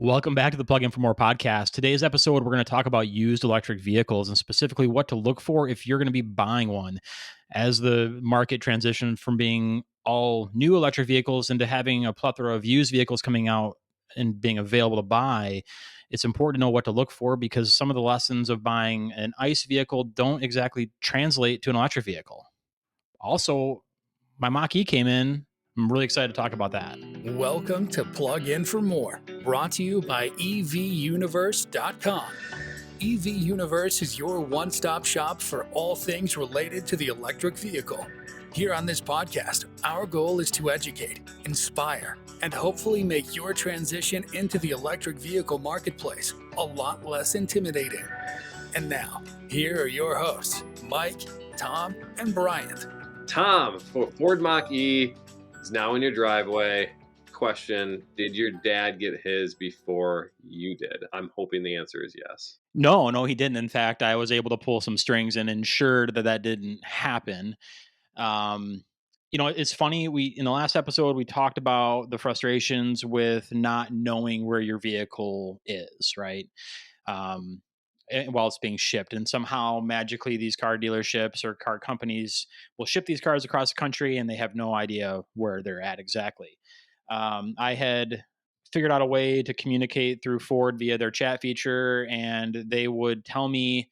Welcome back to the Plug In for More podcast. Today's episode, we're going to talk about used electric vehicles and specifically what to look for if you're going to be buying one. As the market transitioned from being all new electric vehicles into having a plethora of used vehicles coming out and being available to buy, it's important to know what to look for because some of the lessons of buying an ICE vehicle don't exactly translate to an electric vehicle. Also, my Mach-E came in. I'm really excited to talk about that. Welcome to Plug In for More, brought to you by EVUniverse.com. EV Universe is your one-stop shop for all things related to the electric vehicle. Here on this podcast, our goal is to educate, inspire, and hopefully make your transition into the electric vehicle marketplace a lot less intimidating. And now, here are your hosts, Mike, Tom, and Bryant. Tom, Ford Mach-E is now in your driveway. Question, did your dad get his before you did? I'm hoping the answer is yes. No, he didn't. In fact, I was able to pull some strings and ensured that didn't happen. It's funny. In the last episode, we talked about the frustrations with not knowing where your vehicle is, right? While it's being shipped, and somehow magically these car dealerships or car companies will ship these cars across the country and they have no idea where they're at exactly. I had figured out a way to communicate through Ford via their chat feature, and they would tell me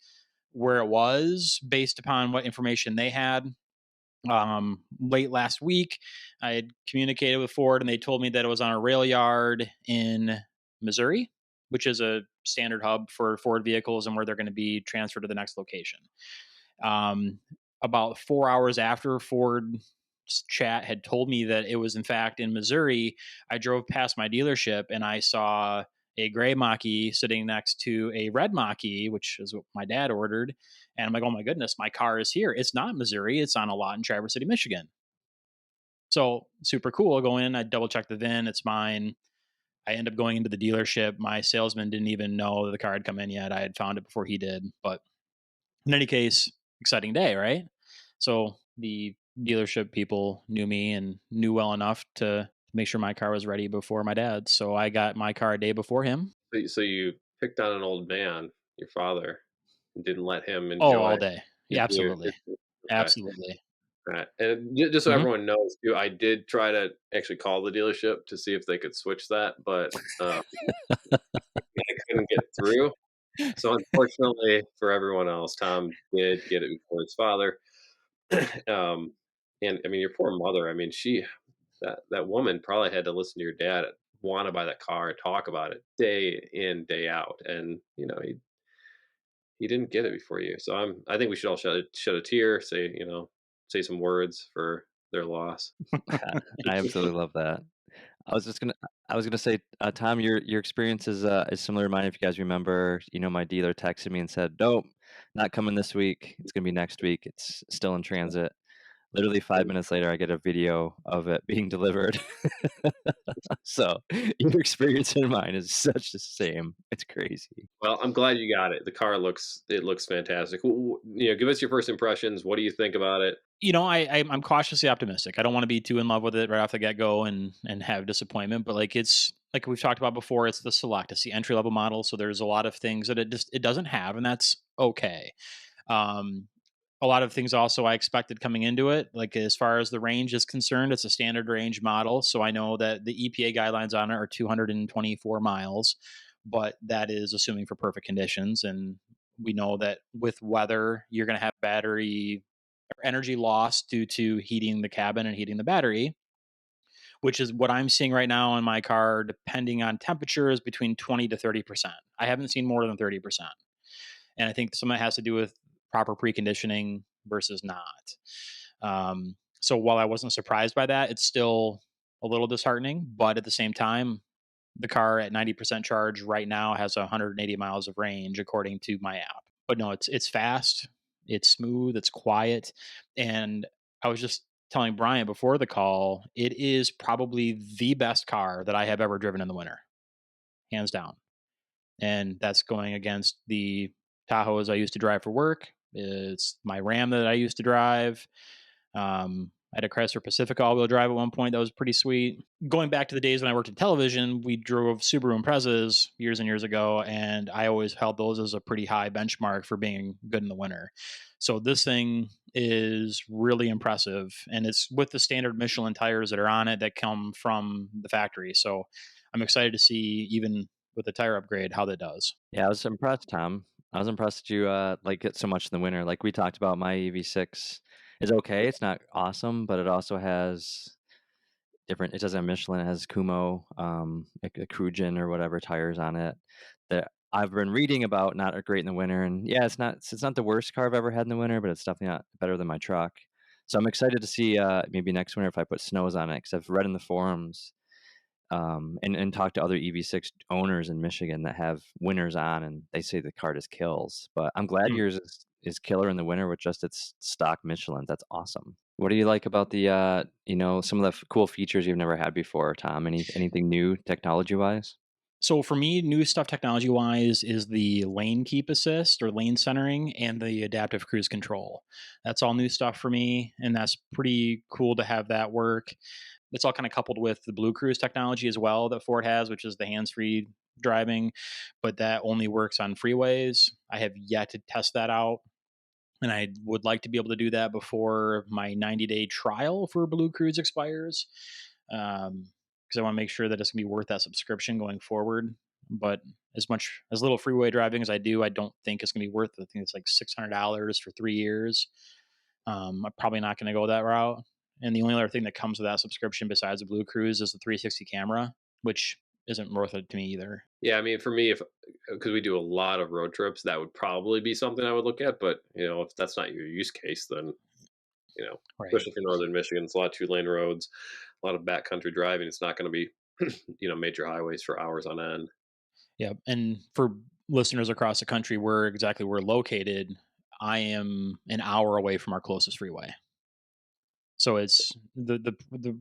where it was based upon what information they had. Late last week, I had communicated with Ford, and they told me that it was on a rail yard in Missouri, which is a standard hub for Ford vehicles and where they're going to be transferred to the next location. About 4 hours after Ford chat had told me that it was in fact in Missouri, I drove past my dealership and I saw a gray Mach-E sitting next to a red Mach-E, which is what my dad ordered. And I'm like, oh my goodness, my car is here. It's not Missouri. It's on a lot in Traverse City, Michigan. So super cool. I go in, I double check the VIN. It's mine. I end up going into the dealership. My salesman didn't even know that the car had come in yet. I had found it before he did. But in any case, exciting day, right? So the dealership people knew me and knew well enough to make sure my car was ready before my dad's. So I got my car a day before him. So you picked on an old man, your father, and didn't let him Oh, enjoy all day. his Yeah, new. absolutely. Okay. Absolutely. Right. And just so Mhm. everyone knows, too, I did try to actually call the dealership to see if they could switch that, but I couldn't get through. So unfortunately for everyone else, Tom did get it before his father. um, and I mean, your poor mother. I mean, that woman probably had to listen to your dad want to buy that car and talk about it day in, day out, and he didn't get it before you. So I think we should all shed a tear, say some words for their loss. I absolutely love that. I was just gonna I was gonna say, Tom, your experience is similar to mine. If you guys remember, my dealer texted me and said, "Nope, not coming this week. It's gonna be next week. It's still in transit." Literally 5 minutes later, I get a video of it being delivered. So your experience and mine is such the same. It's crazy. Well, I'm glad you got it. The car looks fantastic. Give us your first impressions. What do you think about it? I'm cautiously optimistic. I don't want to be too in love with it right off the get go and have disappointment. But it's like we've talked about before. It's the Select. It's the entry level model. So there's a lot of things that it doesn't have, and that's okay. Um, a lot of things also I expected coming into it. Like as far as the range is concerned, it's a standard range model. So I know that the EPA guidelines on it are 224 miles, but that is assuming for perfect conditions. And we know that with weather, you're going to have battery or energy loss due to heating the cabin and heating the battery, which is what I'm seeing right now in my car, depending on temperature, is between 20 to 30%. I haven't seen more than 30%. And I think some of it has to do with proper preconditioning versus not. So while I wasn't surprised by that, it's still a little disheartening. But at the same time, the car at 90% charge right now has 180 miles of range, according to my app. But no, it's fast, it's smooth, it's quiet. And I was just telling Brian before the call, it is probably the best car that I have ever driven in the winter, hands down. And that's going against the Tahoes I used to drive for work. It's my Ram that I used to drive. I had a Chrysler Pacifica all-wheel drive at one point that was pretty sweet. Going back to the days when I worked in television, we drove Subaru Imprezas years and years ago, and I always held those as a pretty high benchmark for being good in the winter. So this thing is really impressive, and it's with the standard Michelin tires that are on it that come from the factory. So I'm excited to see, even with the tire upgrade, how that does. Yeah, I was impressed, Tom. I was impressed that you, like it so much in the winter. Like we talked about, my EV6 is okay. It's not awesome, but it also has different. It doesn't have Michelin. It has Kumo, like a Crugin or whatever tires on it that I've been reading about. Not are great in the winter, and yeah, it's not the worst car I've ever had in the winter, but it's definitely not better than my truck. So I'm excited to see maybe next winter if I put snows on it because I've read in the forums and talk to other EV6 owners in Michigan that have winters on, and they say the car just kills. But I'm glad Hmm. yours is killer in the winter with just its stock Michelin. That's awesome. What do you like about the some of the cool features you've never had before, Tom? Anything new technology wise? So for me, new stuff technology wise is the lane keep assist or lane centering and the adaptive cruise control. That's all new stuff for me, and that's pretty cool to have that work. It's all kind of coupled with the Blue Cruise technology as well that Ford has, which is the hands-free driving, but that only works on freeways. I have yet to test that out, and I would like to be able to do that before my 90-day trial for Blue Cruise expires, because I want to make sure that it's going to be worth that subscription going forward. But as little freeway driving as I do, I don't think it's going to be worth it. I think it's like $600 for 3 years. I'm probably not going to go that route. And the only other thing that comes with that subscription besides the Blue Cruise is the 360 camera, which isn't worth it to me either. Yeah, I mean, for me, if because we do a lot of road trips, that would probably be something I would look at. But if that's not your use case, then Right. especially for northern Michigan, it's a lot of 2-lane roads, a lot of backcountry driving. It's not going to be major highways for hours on end. Yeah, and for listeners across the country, where exactly we're located, I am an hour away from our closest freeway. So it's the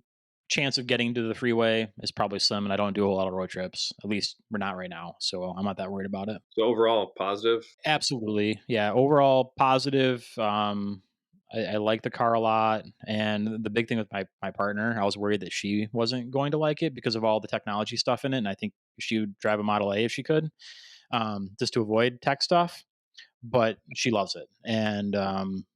chance of getting to the freeway is probably slim, and I don't do a lot of road trips. At least we're not right now, so I'm not that worried about it. So overall, positive. Absolutely, yeah. Overall, positive. I like the car a lot, and the big thing with my partner, I was worried that she wasn't going to like it because of all the technology stuff in it, and I think she would drive a Model A if she could, just to avoid tech stuff. But she loves it, and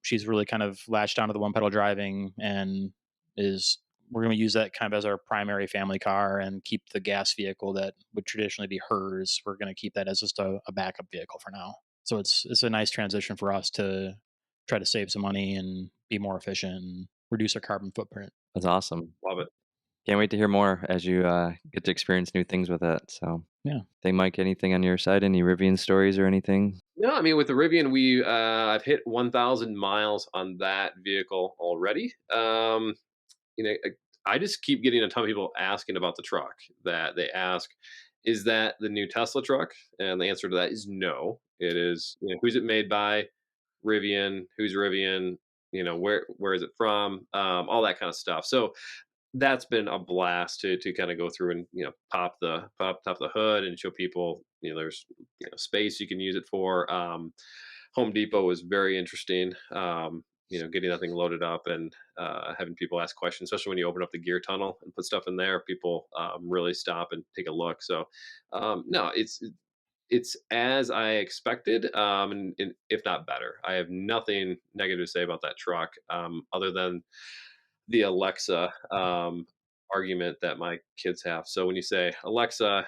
she's really kind of latched onto the one pedal driving, and is we're going to use that kind of as our primary family car and keep the gas vehicle that would traditionally be hers. We're going to keep that as just a backup vehicle for now. So it's a nice transition for us to try to save some money and be more efficient and reduce our carbon footprint. That's awesome. Love it. Can't wait to hear more as you get to experience new things with it. So, Yeah. think Mike, anything on your side? Any Rivian stories or anything? No, I mean with the Rivian, I've hit 1,000 miles on that vehicle already. You know, I just keep getting a ton of people asking about the truck. That they ask, "Is that the new Tesla truck?" And the answer to that is no. It is. Who's it made by? Rivian. Who's Rivian? Where is it from? All that kind of stuff. So that's been a blast to kind of go through and pop the hood and show people there's space you can use it for. Home Depot was very interesting. Getting that thing loaded up and having people ask questions, especially when you open up the gear tunnel and put stuff in there. People really stop and take a look. So no, it's as I expected, and if not better. I have nothing negative to say about that truck, other than the Alexa argument that my kids have. So when you say Alexa,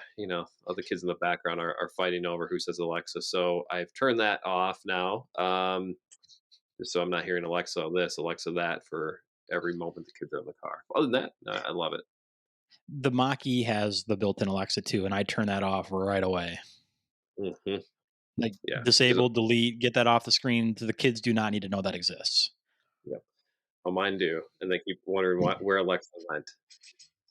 other kids in the background are fighting over who says Alexa. So I've turned that off now. Just so I'm not hearing Alexa this, Alexa that for every moment the kids are in the car. Other than that, I love it. The Mach-E has the built-in Alexa too, and I turn that off right away. Hmm. Like Yeah. disable, delete, get that off the screen. The kids do not need to know that exists. Yeah. Well, mine do, and they keep wondering where Alexa went.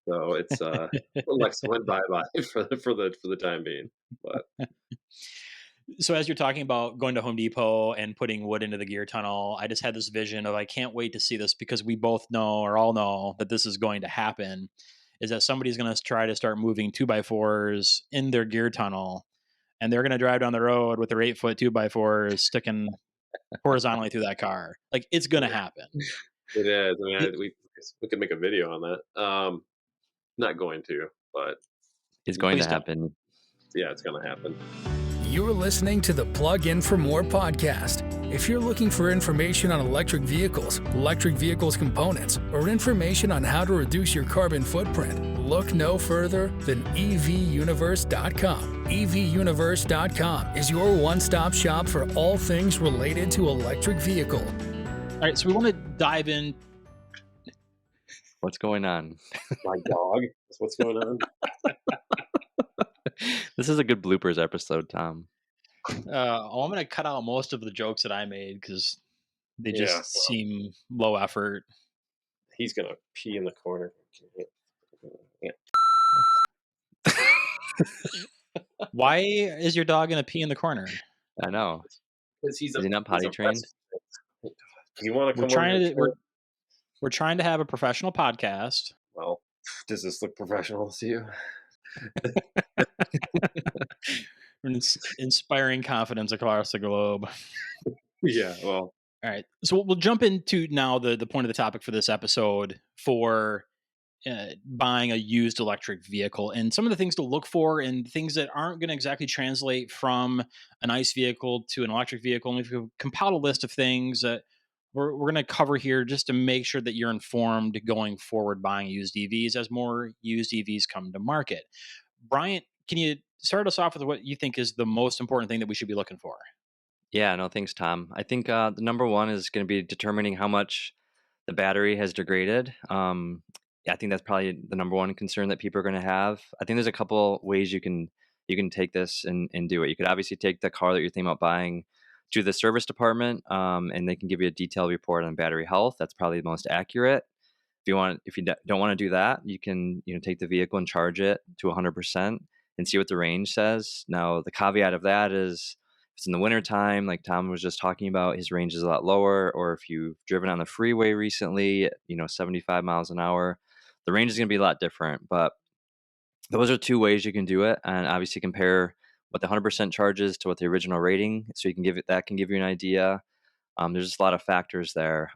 So it's Alexa went bye bye for the time being. But So as you're talking about going to Home Depot and putting wood into the gear tunnel, I just had this vision of I can't wait to see this because we both know or all know that this is going to happen. Is that somebody's going to try to start moving 2x4s in their gear tunnel, and they're going to drive down the road with their 8-foot 2x4s sticking horizontally through that car. Like it's going to happen. it is. I mean, It, We could make a video on that. Not going to, but It's going to Please don't. happen. yeah, it's gonna happen. You're listening to the Plug In for More podcast. If you're looking for information on electric vehicles components, or information on how to reduce your carbon footprint, look no further than evuniverse.com. evuniverse.com is your one-stop shop for all things related to electric vehicle. All right, so we want to dive in. What's going on? My dog. That's what's going on. This is a good bloopers episode, Tom. I'm going to cut out most of the jokes that I made because they Yeah, just seem low effort. he's gonna pee in the corner. Yeah. Why is your dog going to pee in the corner? I know. Because Is he not potty trained? Do you want to We're come over trying here? to we're trying to have a professional podcast. Well, does this look professional to you? Inspiring confidence across the globe. Yeah. Well. All right, so we'll jump into now the point of the topic for this episode for buying a used electric vehicle and some of the things to look for and things that aren't going to exactly translate from an ICE vehicle to an electric vehicle. And we've compiled a list of things that we're going to cover here just to make sure that you're informed going forward buying used EVs as more used EVs come to market. Bryant, can you start us off with what you think is the most important thing that we should be looking for? Yeah, no, thanks, Tom. I think the number one is going to be determining how much the battery has degraded. Yeah, I think that's probably the number one concern that people are going to have. I think there's a couple ways you can take this and do it. You could obviously take the car that you're thinking about buying to the service department, and they can give you a detailed report on battery health. That's probably the most accurate. If you don't want to do that, you can take the vehicle and charge it to 100% and see what the range says. Now, the caveat of that is if it's in the wintertime, like Tom was just talking about, his range is a lot lower. Or if you've driven on the freeway recently, 75 miles an hour, the range is going to be a lot different. But those are two ways you can do it, and obviously compare what the 100% charges to what the original rating, so you can give you an idea. There's just a lot of factors there.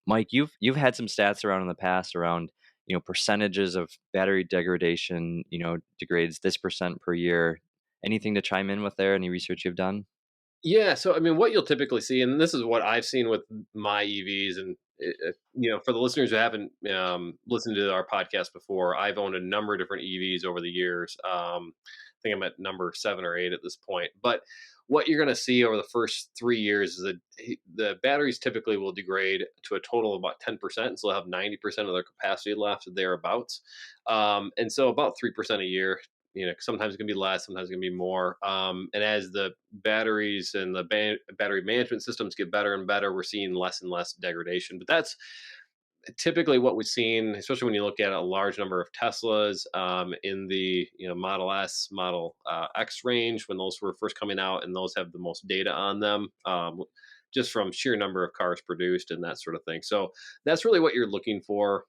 Mike, you've had some stats around in the past around percentages of battery degradation. Degrades this percent per year. Anything to chime in with there? Any research you've done? Yeah, so I mean, what you'll typically see, and this is what I've seen with my EVs, and for the listeners who haven't listened to our podcast before, I've owned a number of different EVs over the years. I think I'm at number 7 or 8 at this point. But what you're going to see over the first 3 years is that the batteries typically will degrade to a total of about 10%, so they'll have 90% of their capacity left thereabouts, and so about 3% a year. Sometimes it can be less, sometimes it can be more. And as the batteries and the battery management systems get better and better, we're seeing less and less degradation. But that's typically what we've seen, especially when you look at a large number of Teslas in the Model S, Model X range when those were first coming out, and those have the most data on them. Just from sheer number of cars produced and that sort of thing. So that's really what you're looking for.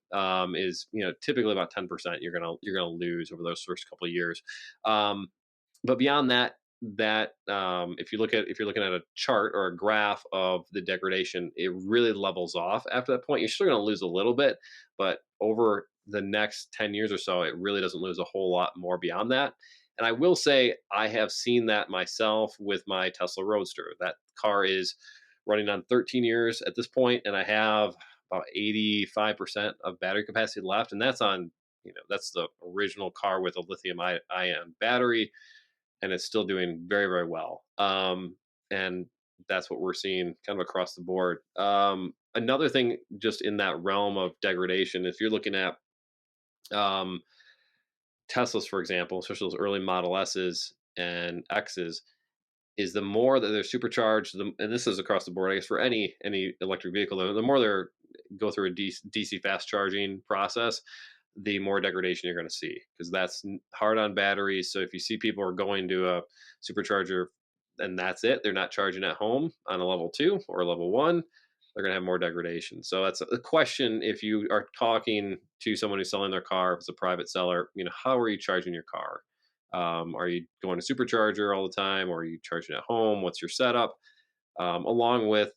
Is typically about 10% you're gonna lose over those first couple of years. But beyond that, if you're looking at a chart or a graph of the degradation, it really levels off after that point. You're still going to lose a little bit, but over the next 10 years or so, it really doesn't lose a whole lot more beyond that. And I will say I have seen that myself with my Tesla Roadster. That car is running on 13 years at this point, and I have about 85% of battery capacity left, and that's the original car with a lithium ion battery, and it's still doing very, very well. And that's what we're seeing kind of across the board. Another thing, just in that realm of degradation, if you're looking at um, Teslas, for example, especially those early Model S's and X's, is the more that they're supercharged, and this is across the board, I guess, for any electric vehicle, the more they're go through a DC fast charging process, the more degradation you're going to see, because that's hard on batteries. So if you see people are going to a supercharger and that's it, they're not charging at home on a level 2 or a level 1, they're going to have more degradation. So that's a question. If you are talking to someone who's selling their car, if it's a private seller, how are you charging your car? Are you going to supercharger all the time, or are you charging at home? What's your setup? Along with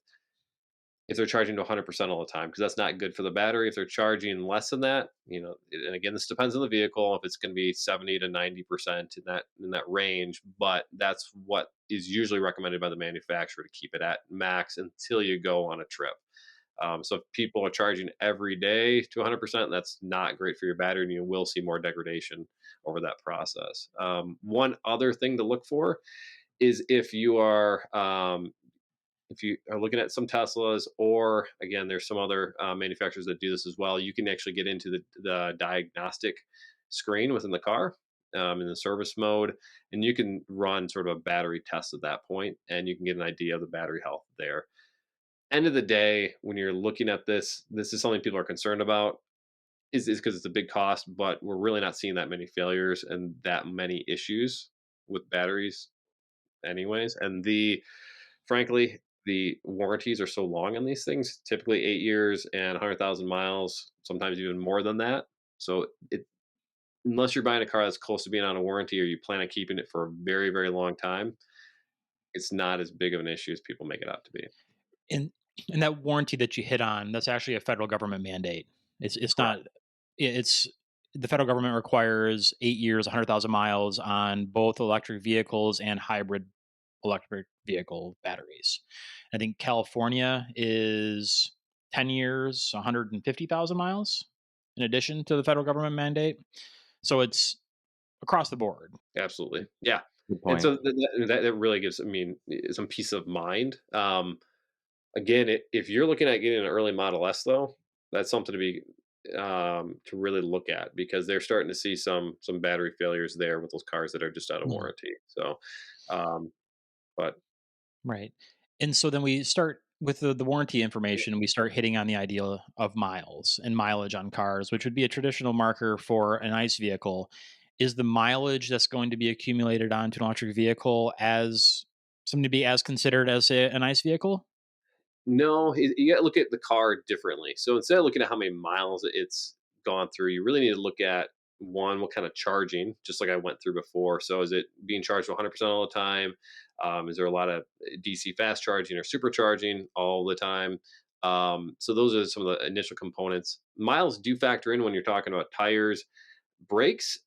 if they're charging to 100% all the time, because that's not good for the battery. If they're charging less than that, and again, this depends on the vehicle. If it's going to be 70 to 90% in that range, but that's what is usually recommended by the manufacturer to keep it at max until you go on a trip. So if people are charging every day to 100%, that's not great for your battery, and you will see more degradation over that process. One other thing to look for is if you are looking at some Teslas, or again, there's some other manufacturers that do this as well. You can actually get into the diagnostic screen within the car, in the service mode, and you can run sort of a battery test at that point, and you can get an idea of the battery health there. End of the day, when you're looking at this is something people are concerned about. Is because it's a big cost, but we're really not seeing that many failures and that many issues with batteries anyways. And frankly, the warranties are so long on these things, typically 8 years and 100,000 miles, sometimes even more than that. So unless you're buying a car that's close to being on a warranty, or you plan on keeping it for a very, very long time, it's not as big of an issue as people make it out to be. And that warranty that you hit on, that's actually a federal government mandate. It's Correct. not it's the federal government requires 8 years, 100,000 miles on both electric vehicles and hybrid electric vehicle batteries. I think California is 10 years, 150,000 miles in addition to the federal government mandate. So it's across the board. Absolutely. Yeah. Good And point. so that really gives, I mean, some peace of mind. Again, if you're looking at getting an early Model S, though, that's something to really look at, because they're starting to see some battery failures there with those cars that are just out of Mhm. warranty. So, um, but Right. And so then we start with the warranty information, we start hitting on the idea of miles and mileage on cars, which would be a traditional marker for an ICE vehicle. Is the mileage that's going to be accumulated onto an electric vehicle as something to be as considered as an ICE vehicle? no, you got to look at the car differently. So instead of looking at how many miles it's gone through, you really need to look at, one, what kind of charging, just like I went through before. So is it being charged 100% all the time? Is there a lot of DC fast charging or supercharging all the time? So those are some of the initial components. Miles do factor in when you're talking about tires. Brakes,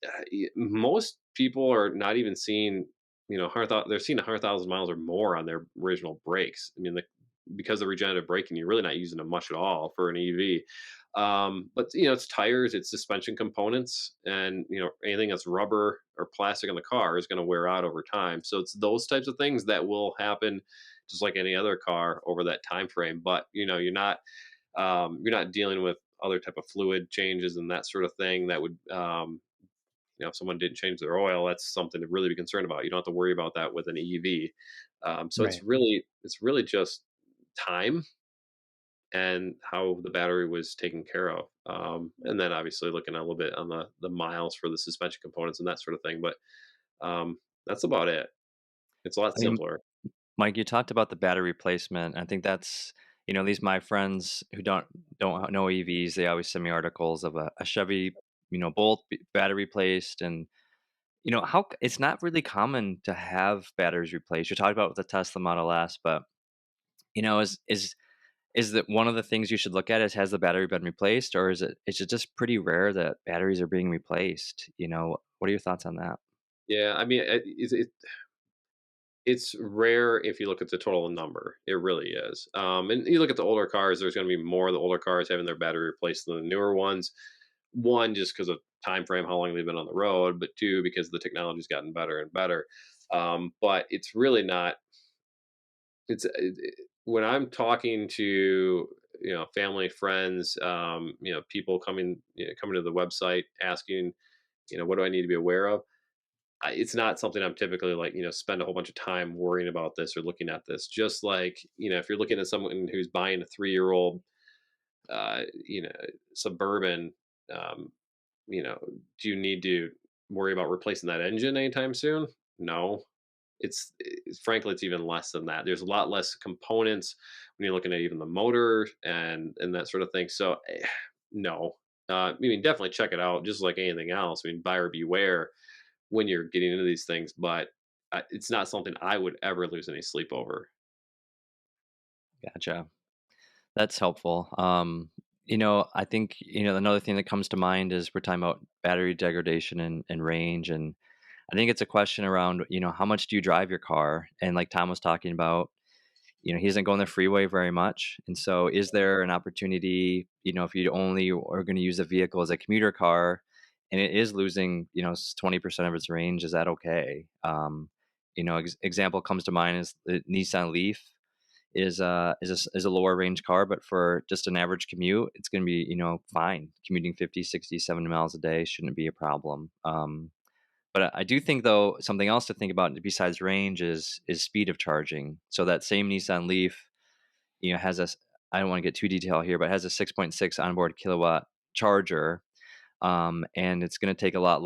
most people are not even seeing, 100,000, they're seeing 100,000 miles or more on their original brakes. I mean, because of regenerative braking, you're really not using them much at all for an EV. But it's tires, it's suspension components, and anything that's rubber or plastic on the car is going to wear out over time. So it's those types of things that will happen, just like any other car over that time frame. But you're not dealing with other type of fluid changes and that sort of thing that would, if someone didn't change their oil, that's something to really be concerned about. You don't have to worry about that with an EV. So Right. it's really just time and how the battery was taken care of. And then obviously looking a little bit on the miles for the suspension components and that sort of thing. But that's about it. It's a lot I mean, simpler. Mike, you talked about the battery replacement. I think that's, at least my friends who don't know EVs, they always send me articles of a Chevy, Bolt battery replaced, and it's not really common to have batteries replaced. You're talking about with the Tesla Model S, but is that one of the things you should look at is, has the battery been replaced, or is it just pretty rare that batteries are being replaced? What are your thoughts on that? Yeah, I mean, it's rare if you look at the total number. It really is. And you look at the older cars, there's going to be more of the older cars having their battery replaced than the newer ones. One, just because of time frame, how long they've been on the road, but two, because the technology's gotten better and better. But it's really not. When I'm talking to family, friends, people coming to the website asking, what do I need to be aware of? It's not something I'm typically like, spend a whole bunch of time worrying about this or looking at this. Just like, if you're looking at someone who's buying a 3-year-old, uh, you know, suburban, um, do you need to worry about replacing that engine anytime soon? No. Frankly, it's even less than that. There's a lot less components when you're looking at even the motor and that sort of thing. So, no. I mean, definitely check it out, just like anything else. I mean, buyer beware when you're getting into these things, but it's not something I would ever lose any sleep over. Gotcha. That's helpful. I think, another thing that comes to mind is we're talking about battery degradation and range. And I think it's a question around, how much do you drive your car? And like Tom was talking about, he doesn't go on the freeway very much. And so is there an opportunity, if you only are going to use a vehicle as a commuter car and it is losing, 20% of its range, is that okay? Example comes to mind is the Nissan Leaf is a lower range car, but for just an average commute, it's going to be, fine. Commuting 50, 60, 70 miles a day shouldn't be a problem. But I do think though something else to think about besides range is speed of charging. So that same Nissan Leaf, has I don't want to get too detailed here, but has a 6.6 onboard kilowatt charger, and it's going to take a lot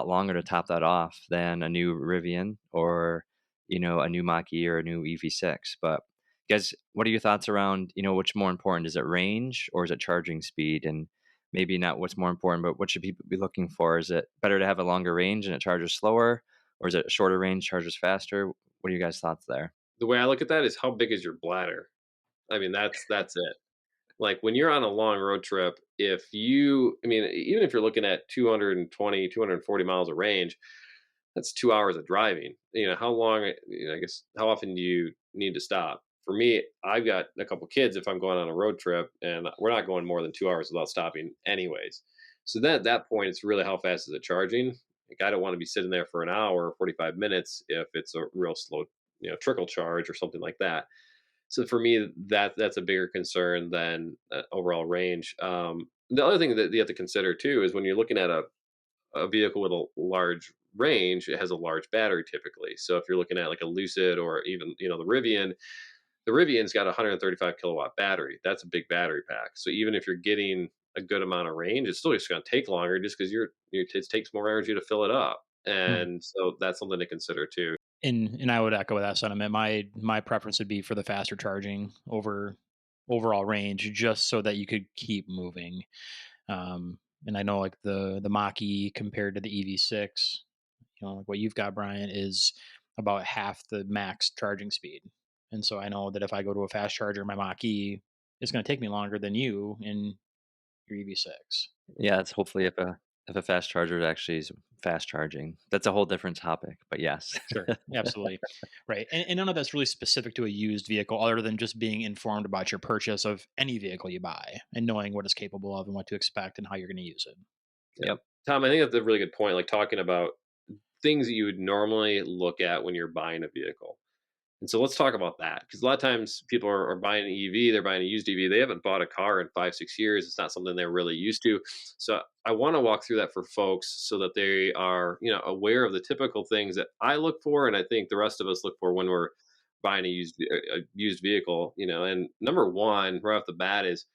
longer to top that off than a new Rivian or a new Mach-E or a new EV6. But guys, what are your thoughts around what's more important? Is it range or is it charging speed? And maybe not what's more important, but what should people be looking for? Is it better to have a longer range and it charges slower, or is it a shorter range charges faster? What are you guys' thoughts there? The way I look at that is how big is your bladder? I mean, that's it. Like when you're on a long road trip, I mean, even if you're looking at 220, 240 miles of range, that's 2 hours of driving. How long, I guess, how often do you need to stop? For me, I've got a couple kids if I'm going on a road trip, and we're not going more than 2 hours without stopping, anyways. So then at that point, it's really how fast is it charging? Like, I don't want to be sitting there for an hour or 45 minutes if it's a real slow, trickle charge or something like that. So for me, that's a bigger concern than overall range. The other thing that you have to consider too is when you're looking at a vehicle with a large range, it has a large battery typically. So if you're looking at like a Lucid or even the Rivian's got a 135 kilowatt battery. That's a big battery pack. So even if you're getting a good amount of range, it's still just going to take longer just because it takes more energy to fill it up. Hmm. And so that's something to consider too. And I would echo that sentiment. My preference would be for the faster charging over overall range, just so that you could keep moving. And I know like the Mach-E compared to the EV6, like what you've got, Brian, is about half the max charging speed. And so I know that if I go to a fast charger, my Mach-E, it's going to take me longer than you in your EV6. Yeah, it's hopefully if a fast charger actually is fast charging. That's a whole different topic, but yes. Sure, absolutely, right. And none of that's really specific to a used vehicle, other than just being informed about your purchase of any vehicle you buy and knowing what it's capable of and what to expect and how you're going to use it. Yeah. Yep. Tom, I think that's a really good point. Like talking about things that you would normally look at when you're buying a vehicle. And so let's talk about that because a lot of times people are buying an EV, they're buying a used EV, they haven't bought a car in 5, 6 years. It's not something they're really used to. So I want to walk through that for folks so that they are, aware of the typical things that I look for, and I think the rest of us look for when we're buying a used vehicle. And number one, right off the bat, is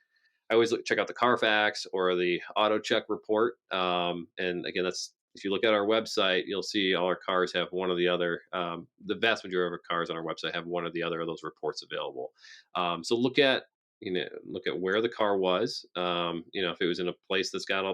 I always check out the Carfax or the Auto Check report. And again, that's if you look at our website, you'll see all our cars have one or the other. The vast majority of our cars on our website have one or the other of those reports available. So look at where the car was. If it was in a place that's got a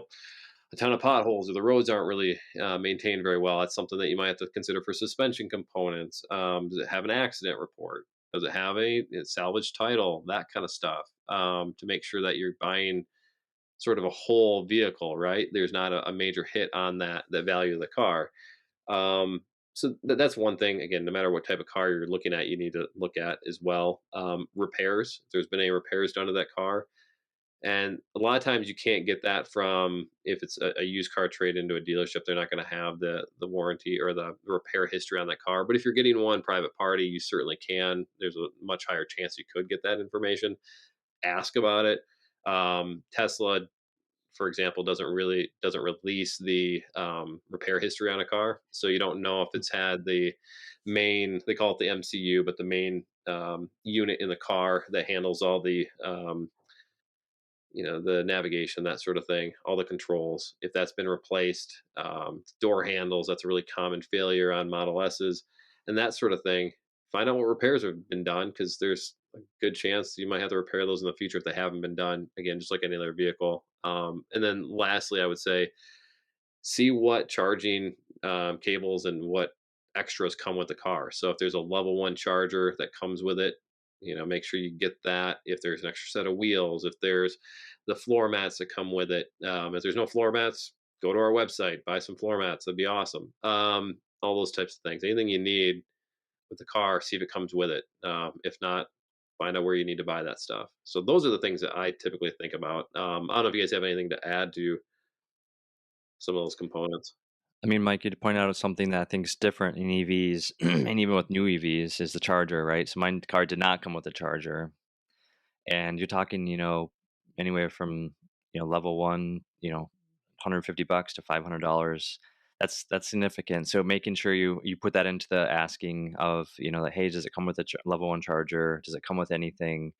ton of potholes or the roads aren't really maintained very well, that's something that you might have to consider for suspension components. Does it have an accident report? Does it have a salvage title? That kind of stuff, to make sure that you're buying sort of a whole vehicle, right? There's not a major hit on that value of the car. So that's one thing. Again, no matter what type of car you're looking at, you need to look at as well. Repairs. If there's been any repairs done to that car, and a lot of times you can't get that from if it's a used car trade into a dealership. They're not going to have the warranty or the repair history on that car. But if you're getting one private party, you certainly can. There's a much higher chance you could get that information. Ask about it. Tesla, for example, doesn't release the repair history on a car, so you don't know if it's had the main, they call it the MCU, but the main unit in the car that handles all the navigation, that sort of thing, all the controls, if that's been replaced. Door handles, that's a really common failure on Model S's, and that sort of thing. Find out what repairs have been done, because there's a good chance you might have to repair those in the future if they haven't been done, again, just like any other vehicle. And then lastly, I would say see what charging cables and what extras come with the car. So if there's a level 1 charger that comes with it, Make sure you get that. If there's an extra set of wheels, if there's the floor mats that come with it. If there's no floor mats, go to our website, buy some floor mats. That'd be awesome. All those types of things. Anything you need with the car, see if it comes with it. If not, find out where you need to buy that stuff. So those are the things that I typically think about. I don't know if you guys have anything to add to some of those components. I mean, Mike, you point out something that I think is different in EVs, and even with new EVs, is the charger, right? So my car did not come with a charger, and you're talking, anywhere from level one, $150 to $500. That's significant. So making sure you put that into the asking of that, hey, does it come with a level one charger? Does it come with anything?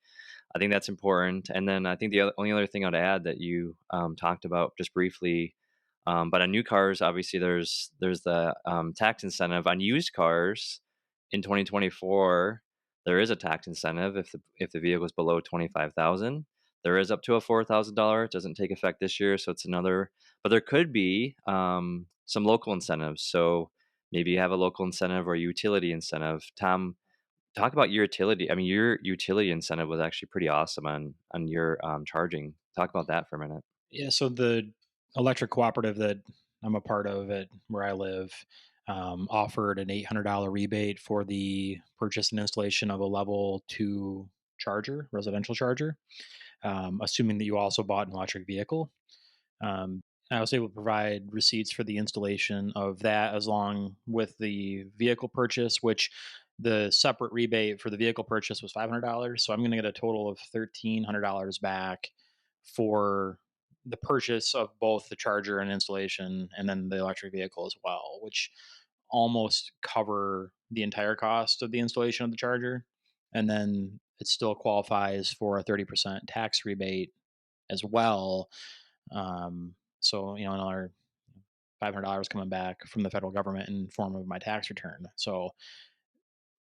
I think that's important. And then I think the only other thing I'd add that you talked about just briefly, but on new cars, obviously there's the tax incentive on used cars in 2024. There is a tax incentive if the vehicle is below 25,000. There is up to a $4,000. It doesn't take effect this year, so it's another. But there could be some local incentives. So maybe you have a local incentive or utility incentive. Tom, talk about your utility. I mean, your utility incentive was actually pretty awesome on your charging. Talk about that for a minute. Yeah, so the electric cooperative that I'm a part of at where I live offered an $800 rebate for the purchase and installation of a level two charger, residential charger, assuming that you also bought an electric vehicle. Um, I was able to provide receipts for the installation of that as long with the vehicle purchase, which the separate rebate for the vehicle purchase was $500. So I'm going to get a total of $1,300 back for the purchase of both the charger and installation, and then the electric vehicle as well, which almost cover the entire cost of the installation of the charger. And then it still qualifies for a 30% tax rebate as well. So another $500 coming back from the federal government in form of my tax return. So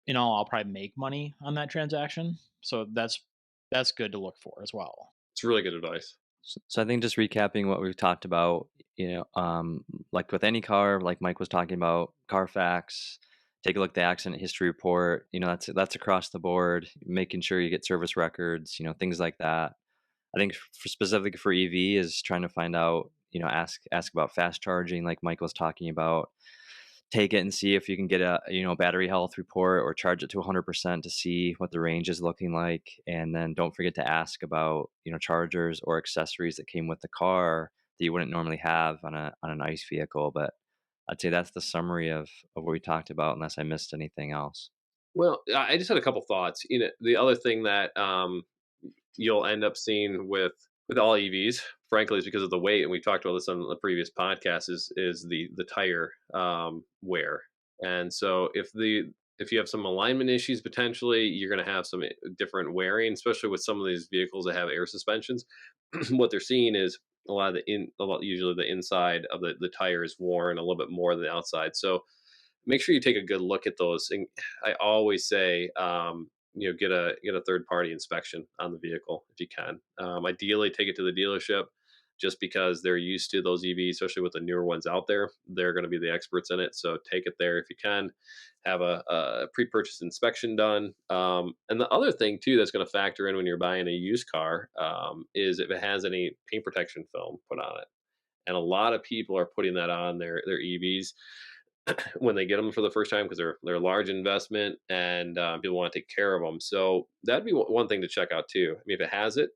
I'll probably make money on that transaction. So that's good to look for as well. It's really good advice. So I think just recapping what we've talked about, like with any car, like Mike was talking about, Carfax, take a look at the accident history report. That's across the board. Making sure you get service records, things like that. I think specifically for EV is trying to find out, ask about fast charging, like Mike was talking about. Take it and see if you can get a battery health report or charge it to 100% to see what the range is looking like. And then don't forget to ask about chargers or accessories that came with the car that you wouldn't normally have on an ICE vehicle. But I'd say that's the summary of what we talked about, unless I missed anything else. Well, I just had a couple thoughts. The other thing that you'll end up seeing with all EVs, frankly, is because of the weight, and we talked about this on the previous podcast. Is the tire wear, and so if you have some alignment issues, potentially you're going to have some different wearing, especially with some of these vehicles that have air suspensions. What they're seeing is usually the inside of the tire is worn a little bit more than the outside. So make sure you take a good look at those. And I always say, get a third party inspection on the vehicle if you can. Ideally, take it to the dealership, just because they're used to those EVs, especially with the newer ones out there. They're going to be the experts in it. So take it there if you can. Have a pre-purchase inspection done. And the other thing too that's going to factor in when you're buying a used car is if it has any paint protection film put on it. And a lot of people are putting that on their EVs when they get them for the first time, because they're a large investment, and people want to take care of them. So that'd be one thing to check out too. I mean, if it has it,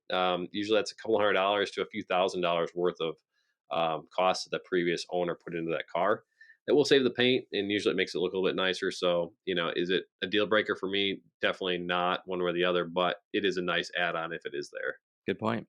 usually that's a couple $100 to a few $1,000s worth of cost that the previous owner put into that car. It will save the paint, and usually it makes it look a little bit nicer. So, is it a deal breaker for me? Definitely not one way or the other, but it is a nice add on if it is there. Good point.